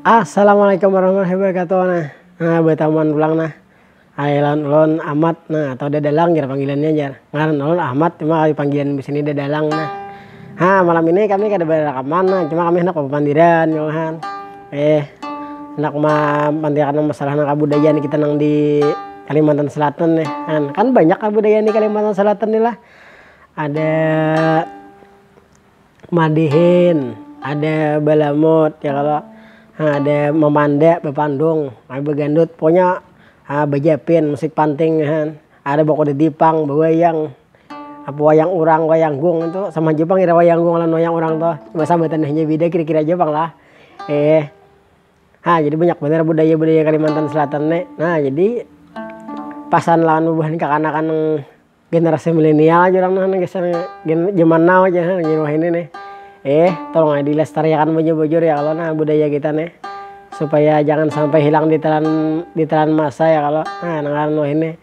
Assalamualaikum warahmatullahi wabarakatuh. Nah betaman ulang nah. Ailan ulun Ahmad nah atau Dadalang jar panggilannya jar. Ngaran ulun Ahmad cuma kali panggilan di sini Dadalang nah. Malam ini kami kada berrekaman nah, cuma kami hendak papandiran nyohan. Hendak mapandiran masalah nang kabudayaan kita nang di Kalimantan Selatan nih. Kan banyak kabudayaan di Kalimantan Selatan nih lah. Ada Madihin, ada Balamut ya kalau ada Memanda, Bepandung, ada Begandut, pokoknya Bejapin, musik panting ada Boko de Dipang, Bewayang, apa wayang urang, wayang gung itu sama Jepang ira wayang gung lan wayang urang tuh. Cuma sambutannya beda kira-kira Jepang lah. Jadi banyak bener budaya-budaya Kalimantan Selatan nih. Nah, jadi pasan lawan bubuhan kakanakan generasi milenial aja orang nang zaman now aja wah ini nih. Tolong dilestarikan bujur-bujur ya kalau budaya kita nih supaya jangan sampai hilang di telan masa ya kalau nang ini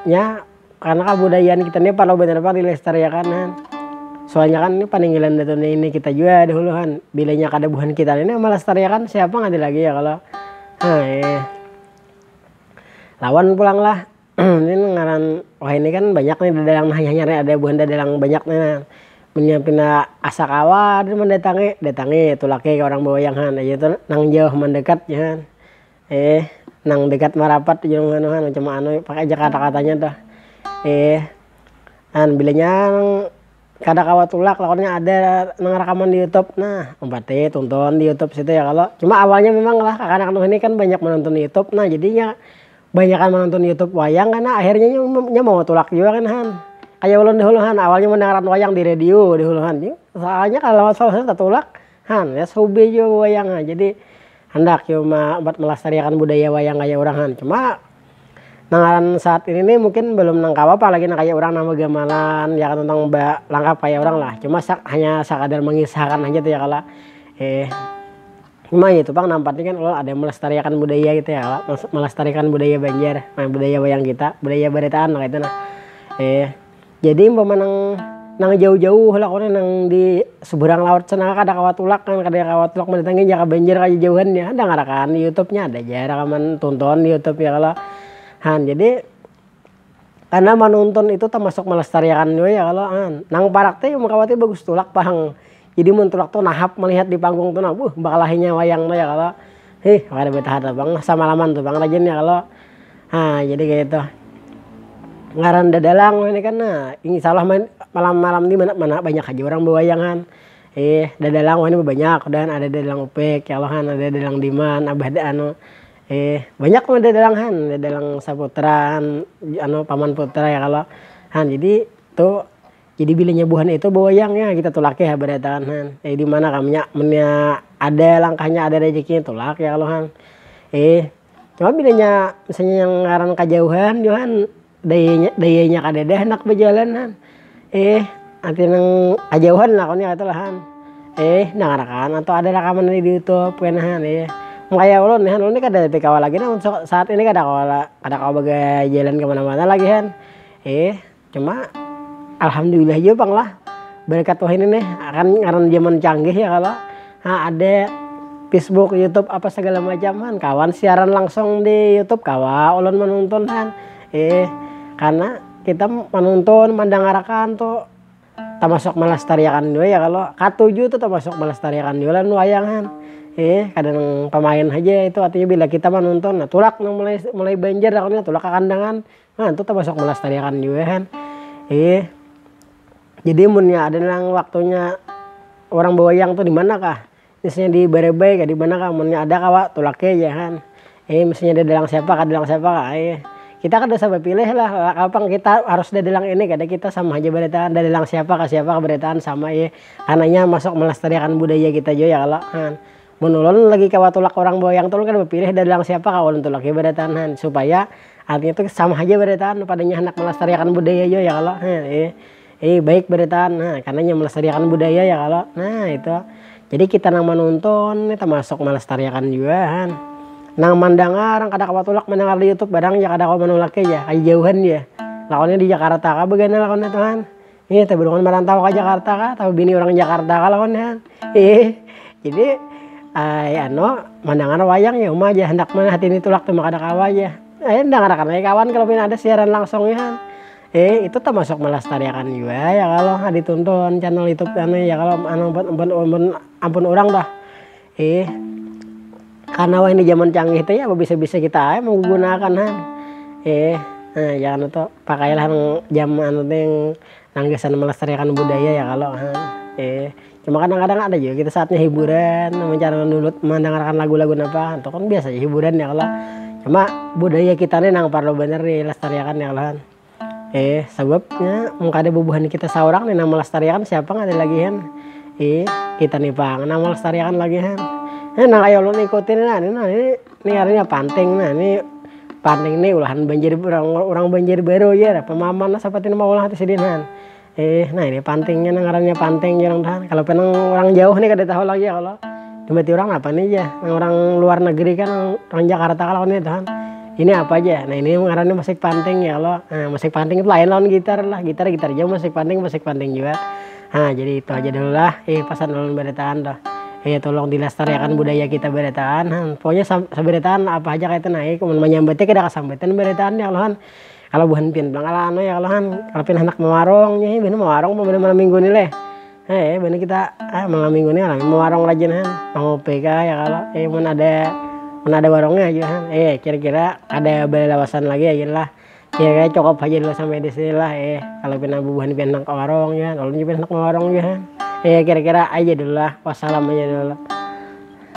ya karena kebudayaan kita nih kalau benar-benar dilestarikan soalnya kan ini peninggalan datanya ini kita juga dahuluan bilanya kada buhan kita ini melestarikan siapa nggak lagi ya kalau lawan pulang lah. Ini ngaran wah ini kan banyak nih dadalang hanya ada buhan dadalang banyak nih menyiapin asa kawan mendatangi tulake ke orang Bewayang aja tuh nang jauh mendekat ya nang dekat marapat jeung macam pakai aja kata-katanya tuh bilanya kada kawa tulak lakonnya ada nang rekaman di YouTube nah umpati tonton di YouTube situ ya kalau cuma awalnya memang lah anak-anak ini kan banyak menonton YouTube nah jadinya banyak kan menonton YouTube wayang karena akhirnya mau tulak juga kan kayak ulun dahuluhan awalnya mendengaran wayang di radio dahuluhan soalnya kalau soalnya tertulak ya sobe juga wayang jadi hendak cuma buat melestarikan budaya wayang kayak orang cuma nangaran saat ini nih mungkin belum nangkap apa lagi kayak orang nama gamalan ya kan tentang langkap kayak orang lah cuma hanya sekadar mengisahkan aja tuh ya kalau cuma itu bang nampaknya kan ada melestarikan budaya gitu ya melestarikan budaya Banjar budaya wayang kita budaya baritaan gitu jadi pemenang nang jauh-jauh lah kono nang di seberang laut sana kada kawat tulak kan kada kawat tulak mendatangi jaka Banjar kayak jauhannya ada ngarakan di YouTube-nya ada aja rekaman tonton di YouTube ya kalau jadi karena menonton itu termasuk melestarikan juga ya kalau nang parak teh makawati bagus tulak pahang jadi mun tulak tuh nahap melihat di panggung tuh nah bakalahinya wayang tuh ya kalau kada betah bang sama laman tuh bang rajin ya kalau jadi kayak itu ngaran Dadalang ini kan ini salah malam-malam di mana banyak aja orang bewayangan Dadalang ini banyak dan ada Dadalang Upek ya Allah ada Dadalang Diman abah ada banyak Dadalang Dadalang Saputra paman putra ya kalau jadi tuh jadi bilanya buhan itu bewayangnya kita tulak ya berataan di mana kaminya ada langkahnya ada rezekinya tulak ya kalau cuma bilanya misalnya yang ngaran kajauhan Johan dayanya kadada hendak berjalan nanti nang kajauhan lah konya katulahan nangarakan atau ada rekaman di YouTube kan kayak ulun ini kada kawa lagi saat ini kada kawa bagai jalan kemana-mana lagi cuma alhamdulillah juga bang lah berkat wah ini nih akan ngaran zaman canggih ya kalau ada Facebook, YouTube apa segala macam kawan siaran langsung di YouTube kawa ulun menonton karena kita menonton mendengarakan tuh termasuk melestarikan juga ya kalau katuju tuh termasuk melestarikan juga lah wayangan kadang pemain aja itu artinya bila kita menonton tulak mulai Banjar akhirnya tulak ke kandangan itu termasuk melestarikan juga jadi munnya ada nang waktunya orang bewayang tuh di mana kah misalnya di Barebay kah di mana kah munnya ada kawa tulaknya ya misalnya Dadalang siapa kah kita kan udah sampai pilih lah kapan kita harus Dadalang ini kada kita sama aja beritaan Dadalang siapa beritaan sama karenanya masuk melestarikan budaya kita juga ya kalau menulun lagi kawa tulak orang Bewayang tuh kan pilih Dadalang siapa ulun tulak ya beritaan supaya artinya tuh sama aja beritaan padanya hendak melestarikan budaya juga ya kalau baik beritaan karenanya melestarikan budaya ya kalau itu jadi kita nang menonton termasuk melestarikan juga nang mandangar kada kawa tulak mendengar di YouTube barang ya kada kawa menolak ya kayak jauhan ya lakonnya di Jakarta kah begana lakonnya tuhan tapi merantau ke Jakarta kah tahu bini orang Jakarta kah lakonnya jadi ay mandangan wayang ya umah aja hendak mana hati ini tulak tuh makada kawa aja. Dengar kawan kalau ada siaran langsung ya. Itu termasuk melestarikan juga ya kalau ditonton channel YouTube ya kalau ampun orang dah. Karena wah ini zaman canggih itu ya bisa-bisa kita menggunakan nah jangan tuh pakailah zaman yang nanggisan melestarikan budaya ya kalau cuma kadang-kadang ada juga kita saatnya hiburan mencarana nulut mendengarkan lagu-lagu apa itu kan biasa hiburan ya kalau cuma budaya kita nih nang perlu bener dilestarikan ya kalau sebabnya muka ada bubuhan kita seorang nih nang melestarikan siapa nggak ada lagi kan kita nih pang nang melestarikan lagi kan nah kayak lo ngikutin ini artinya panting ini panting nih ulahan banjir orang banjir baru ya pemahaman seperti mau ulah hati sedinan nah ini pantingnya ngarannya panting jarang tahan kalau penang orang jauh nih kada tahu lagi ya kalau berarti orang apa nih ya orang luar negeri kan orang Jakarta kalau nih tahan ini apa aja nah ini ngarannya musik panting ya kalau musik panting itu lain lawan gitar jauh musik panting juga nah jadi itu aja dulu lah pesan ulun beritahan dah tolong dilestarikan budaya kita beretaan pokoknya seberetaan apa aja kayak itu naik menyambatnya kita kesambetan beretaan ya lohan kalau buhan pin bilang ala ya lohan kalau pin anak mewarongnya bener mewarong malam minggu nih leh bener kita malam minggu nih malam mewarong rajin ngopi ya kalau mana ada warungnya aja kira-kira ada balawasan lagi aja lah kira-kira cukup aja dulu sampai di sini lah kalau pin buhan pin anak warong ya kalau pin anak mewarong ya kira-kira aja dulu lah wassalam aja dulu.